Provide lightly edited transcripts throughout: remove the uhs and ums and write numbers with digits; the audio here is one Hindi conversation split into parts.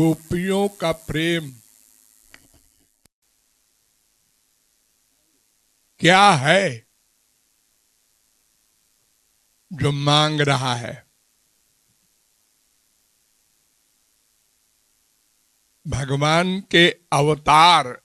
गोपियों का प्रेम क्या है जो मांग रहा है। भगवान के अवतार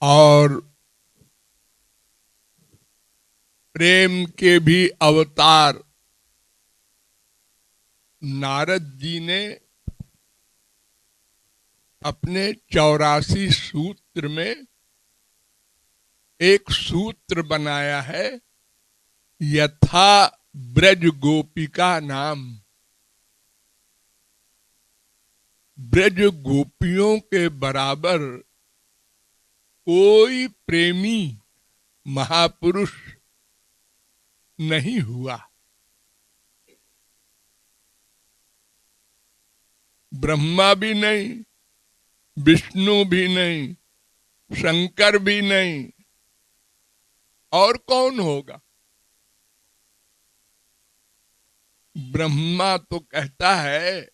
और प्रेम के भी अवतार नारद जी ने अपने 84 सूत्र में एक सूत्र बनाया है, यथा ब्रज गोपिका नाम। ब्रज गोपियों के बराबर कोई प्रेमी महापुरुष नहीं हुआ। ब्रह्मा भी नहीं, विष्णु भी नहीं, शंकर भी नहीं, और कौन होगा। ब्रह्मा तो कहता है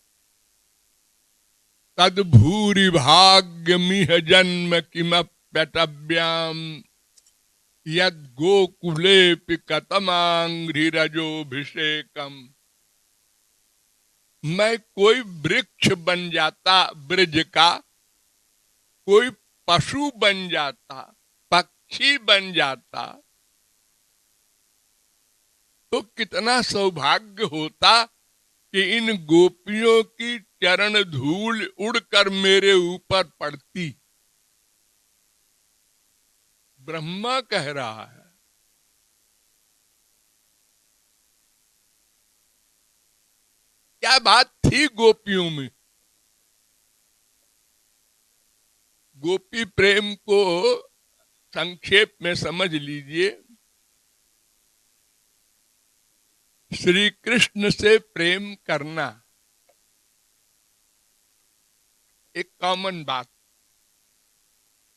तद भूरि भाग्यमिह जन्म किमप्यटव्याम यद गोकुलेपि कतमांघ्रिरजोभिषेकम। मैं कोई वृक्ष बन जाता ब्रज का, कोई पशु बन जाता, पक्षी बन जाता, तो कितना सौभाग्य होता कि इन गोपियों की चरण धूल उड़कर मेरे ऊपर पड़ती। ब्रह्मा कह रहा है। क्या बात थी गोपियों में। गोपी प्रेम को संक्षेप में समझ लीजिए। श्री कृष्ण से प्रेम करना एक कॉमन बात,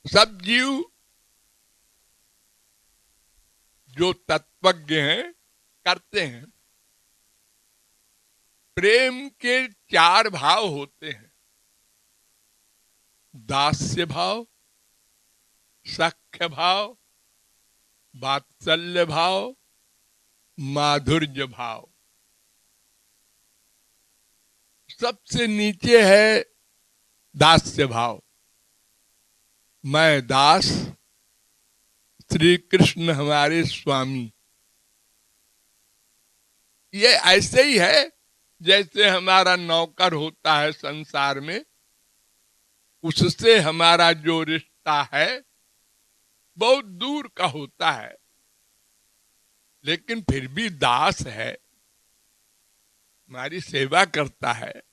सब जीव जो तत्वज्ञ हैं करते हैं। प्रेम के 4 भाव होते हैं, दास्य भाव, सख्य भाव, वात्सल्य भाव, माधुर्य भाव। सबसे नीचे है दास्य भाव। मैं दास, श्री कृष्ण हमारे स्वामी। ये ऐसे ही है जैसे हमारा नौकर होता है संसार में, उससे हमारा जो रिश्ता है बहुत दूर का होता है, लेकिन फिर भी दास है, हमारी सेवा करता है।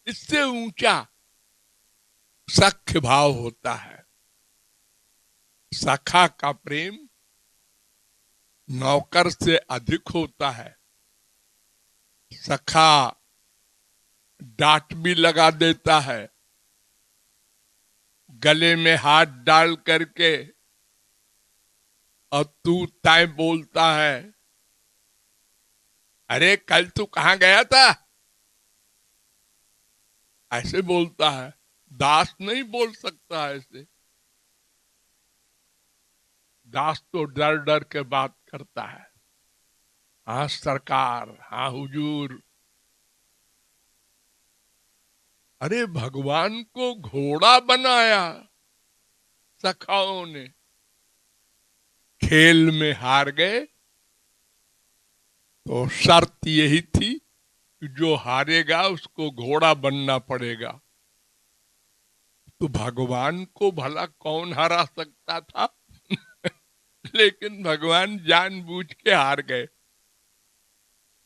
इससे ऊंचा सख्य भाव होता है। सखा का प्रेम नौकर से अधिक होता है। सखा डांट भी लगा देता है, गले में हाथ डाल करके, और तू तय बोलता है, अरे कल तू कहां गया था, ऐसे बोलता है। दास नहीं बोल सकता ऐसे। दास तो डर डर के बात करता है। हाँ सरकार, हाँ हुजूर। अरे भगवान को घोड़ा बनाया सखाओं ने, खेल में हार गए तो शर्त यही थी कि जो हारेगा उसको घोड़ा बनना पड़ेगा। तो भगवान को भला कौन हरा सकता था। लेकिन भगवान जानबूझ के हार गए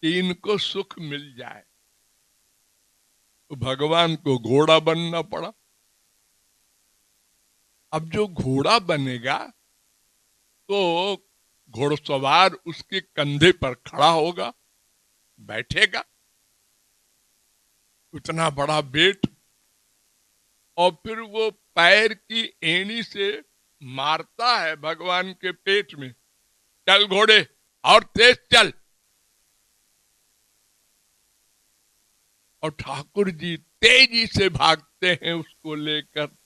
कि इनको सुख मिल जाए, तो भगवान को घोड़ा बनना पड़ा। अब जो घोड़ा बनेगा तो घोड़सवार उसके कंधे पर खड़ा होगा, बैठेगा, उतना बड़ा वेट, और फिर वो पैर की एड़ी से मारता है भगवान के पेट में, चल घोड़े और तेज चल। और ठाकुर जी तेजी से भागते हैं उसको लेकर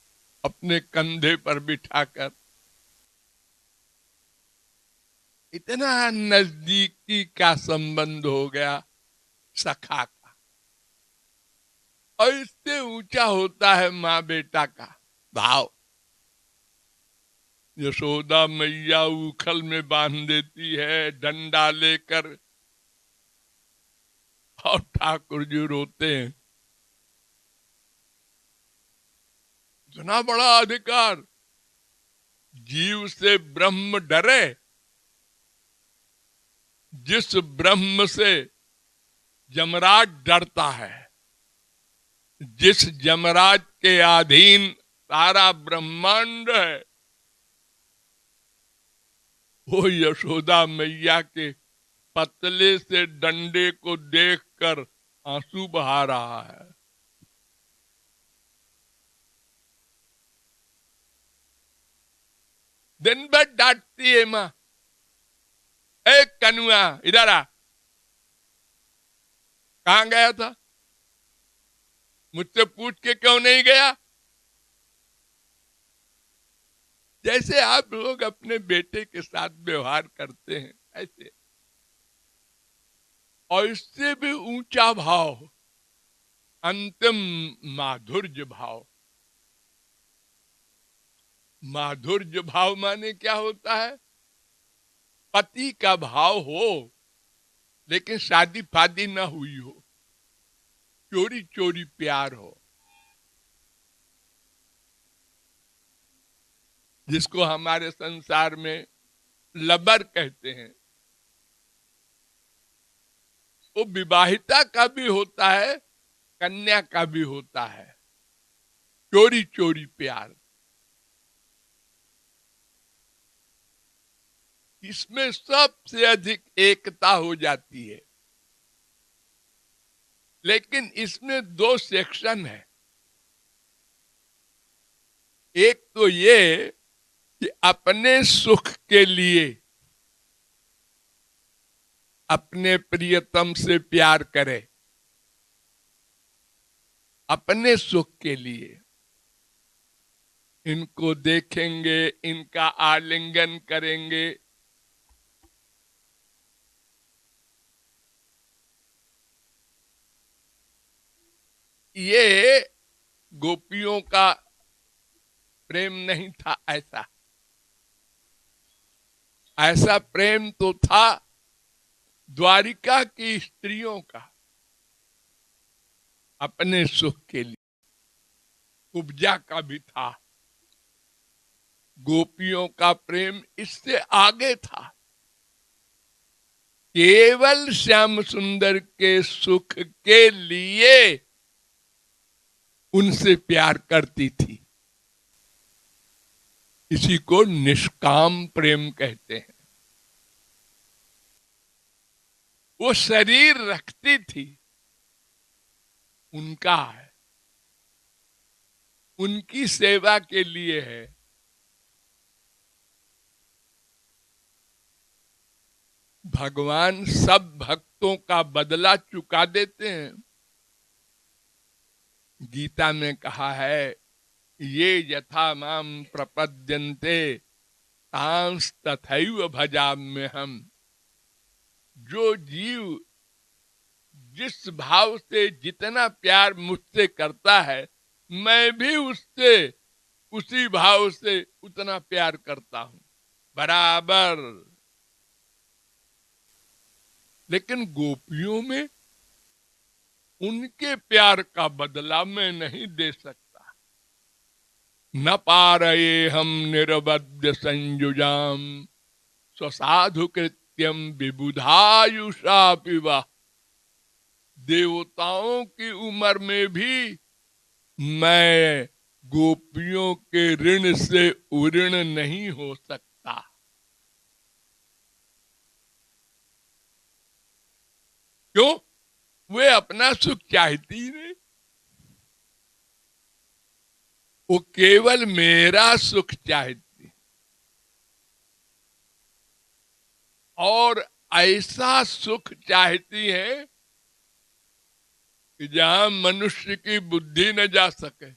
अपने कंधे पर बिठाकर। इतना नजदीकी का संबंध हो गया सखा का। और इससे ऊंचा होता है माँ बेटा का भाव। यशोदा मैया उखल में बांध देती है डंडा लेकर, और ठाकुर जी रोते हैं। इतना बड़ा अधिकार, जीव से ब्रह्म डरे। जिस ब्रह्म से यमराज डरता है, जिस यमराज के अधीन सारा ब्रह्मांड है, वो यशोदा मैया के पतले से डंडे को देखकर आंसू बहा रहा है। दिन भर डांटती है मां, ए कनुआ इधर आ, कहां गया था, मुझसे पूछ के क्यों नहीं गया। जैसे आप लोग अपने बेटे के साथ व्यवहार करते हैं ऐसे। और इससे भी ऊंचा भाव, अंतिम माधुर्य भाव। माधुर्य भाव माने क्या होता है? पति का भाव हो लेकिन शादी फादी ना हुई हो, चोरी चोरी प्यार हो, जिसको हमारे संसार में लबर कहते हैं। वो विवाहिता का भी होता है, कन्या का भी होता है। चोरी चोरी प्यार, इसमें सबसे अधिक एकता हो जाती है। लेकिन इसमें दो सेक्शन है। एक तो ये कि अपने सुख के लिए अपने प्रियतम से प्यार करे, अपने सुख के लिए। इनको देखेंगे, इनका आलिंगन करेंगे, ये गोपियों का प्रेम नहीं था। ऐसा ऐसा प्रेम तो था द्वारिका की स्त्रियों का, अपने सुख के लिए। कुब्जा का भी था। गोपियों का प्रेम इससे आगे था। केवल श्याम सुंदर के सुख के लिए उनसे प्यार करती थी। इसी को निष्काम प्रेम कहते हैं। वो शरीर रखती थी, उनका है, उनकी सेवा के लिए है। भगवान सब भक्तों का बदला चुका देते हैं। गीता में कहा है, ये यथा माम प्रपद्यन्ते तांस तथैव भजाम्यहम्। जो जीव जिस भाव से जितना प्यार मुझसे करता है, मैं भी उससे उसी भाव से उतना प्यार करता हूं, बराबर। लेकिन गोपियों में उनके प्यार का बदला मैं नहीं दे सकता। न पारये हम निरवध्य संयुजाम स्वसाधु कृत्यम विबुधायुषा पिवा। देवताओं की उम्र में भी मैं गोपियों के ऋण से उऋण नहीं हो सकता। क्यों? वे अपना सुख चाहती नहीं, वो केवल मेरा सुख चाहती। और ऐसा सुख चाहती हैं कि जहां मनुष्य की बुद्धि न जा सके।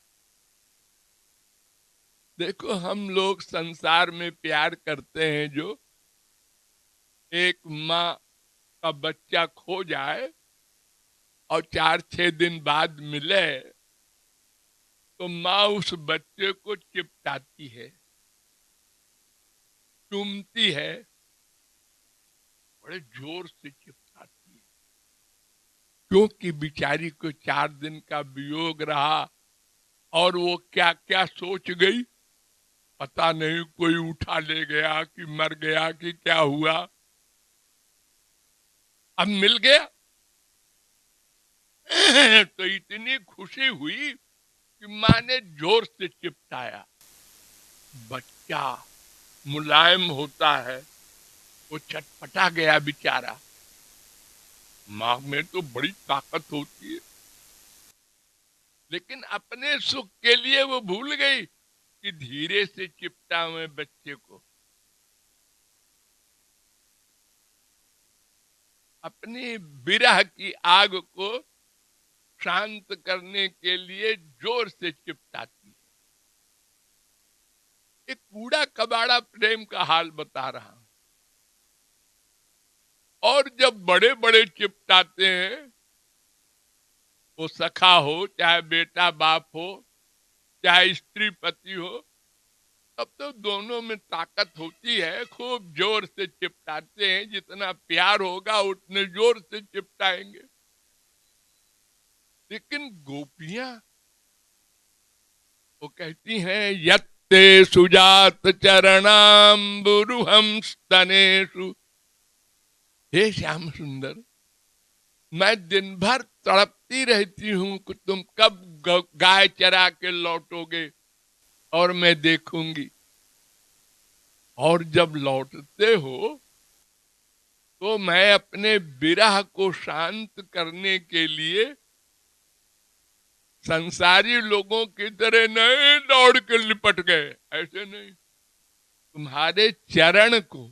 देखो, हम लोग संसार में प्यार करते हैं, जो एक माँ का बच्चा खो जाए और 4-6 दिन बाद मिले तो माँ उस बच्चे को चिपटाती है, चूमती है, बड़े जोर से चिपटाती है, क्योंकि बिचारी को 4 दिन का वियोग रहा और वो क्या क्या सोच गई, पता नहीं, कोई उठा ले गया कि मर गया कि क्या हुआ। अब मिल गया तो इतनी खुशी हुई कि माँ ने जोर से चिपटाया। बच्चा मुलायम होता है, वो छटपटा गया बेचारा। माँ में तो बड़ी ताकत होती है, लेकिन अपने सुख के लिए वो भूल गई कि धीरे से चिपटा हुए बच्चे को अपनी विरह की आग को शांत करने के लिए जोर से चिपटाती है। एक कूड़ा कबाड़ा प्रेम का हाल बता रहा हूं। और जब बड़े बड़े चिपटाते हैं, वो सखा हो, चाहे बेटा बाप हो, चाहे स्त्री पति हो, तब तो दोनों में ताकत होती है, खूब जोर से चिपटाते हैं। जितना प्यार होगा उतने जोर से चिपटाएंगे। लेकिन गोपियां वो कहती हैं, यत्ते सुजात चरणाम्बुरुहं स्तनेषु। हे श्याम सुंदर, मैं दिन भर तड़पती रहती हूं कि तुम कब गाय चरा के लौटोगे और मैं देखूंगी। और जब लौटते हो तो मैं अपने विरह को शांत करने के लिए संसारी लोगों की तरह नहीं दौड़ के लिपट गए, ऐसे नहीं। तुम्हारे चरण को,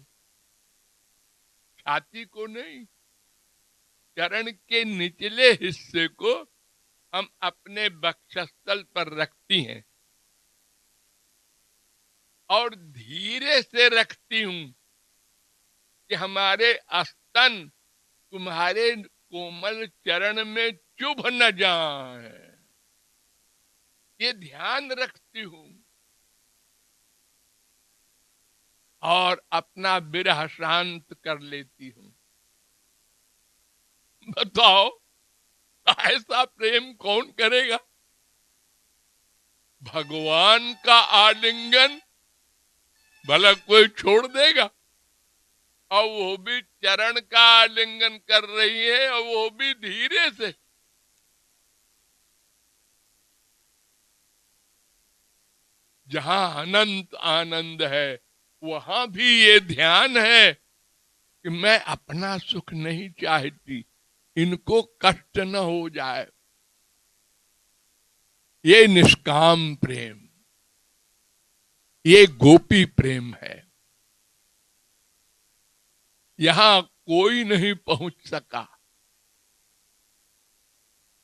छाती को नहीं, चरण के निचले हिस्से को हम अपने वक्षस्थल पर रखती हैं और धीरे से रखती हूं कि हमारे स्तन तुम्हारे कोमल चरण में चुभ न जाए, ये ध्यान रखती हूं और अपना विरह शांत कर लेती हूं। बताओ, ऐसा प्रेम कौन करेगा? भगवान का आलिंगन भला कोई छोड़ देगा? और वो भी चरण का आलिंगन कर रही है, और वो भी धीरे से। जहां अनंत आनंद है, वहां भी ये ध्यान है कि मैं अपना सुख नहीं चाहती, इनको कष्ट न हो जाए। ये निष्काम प्रेम, ये गोपी प्रेम है। यहां कोई नहीं पहुंच सका।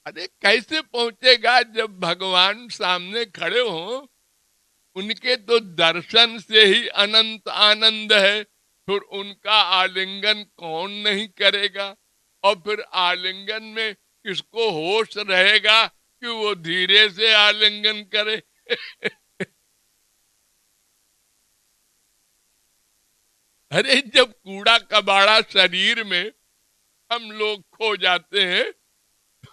अरे कैसे पहुंचेगा जब भगवान सामने खड़े हो? उनके तो दर्शन से ही अनंत आनंद है, फिर उनका आलिंगन कौन नहीं करेगा? और फिर आलिंगन में किसको होश रहेगा कि वो धीरे से आलिंगन करे? अरे जब कूड़ा कबाड़ा शरीर में हम लोग खो जाते हैं,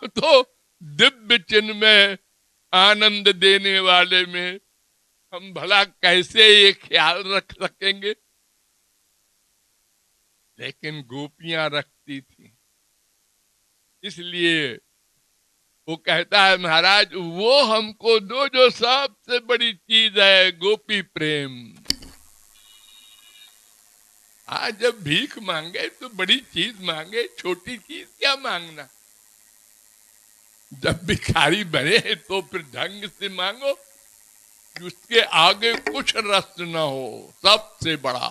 तो दिव्य चिन्ह में, आनंद देने वाले में हम भला कैसे ये ख्याल रख सकेंगे? लेकिन गोपियां रखती थी। इसलिए वो कहता है, महाराज वो हमको दो जो सबसे बड़ी चीज है, गोपी प्रेम। आज जब भीख मांगे तो बड़ी चीज मांगे, छोटी चीज क्या मांगना। जब भिखारी बने तो फिर ढंग से मांगो, उसके आगे कुछ रस न हो, सबसे बड़ा।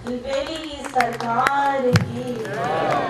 बेली सरकार की।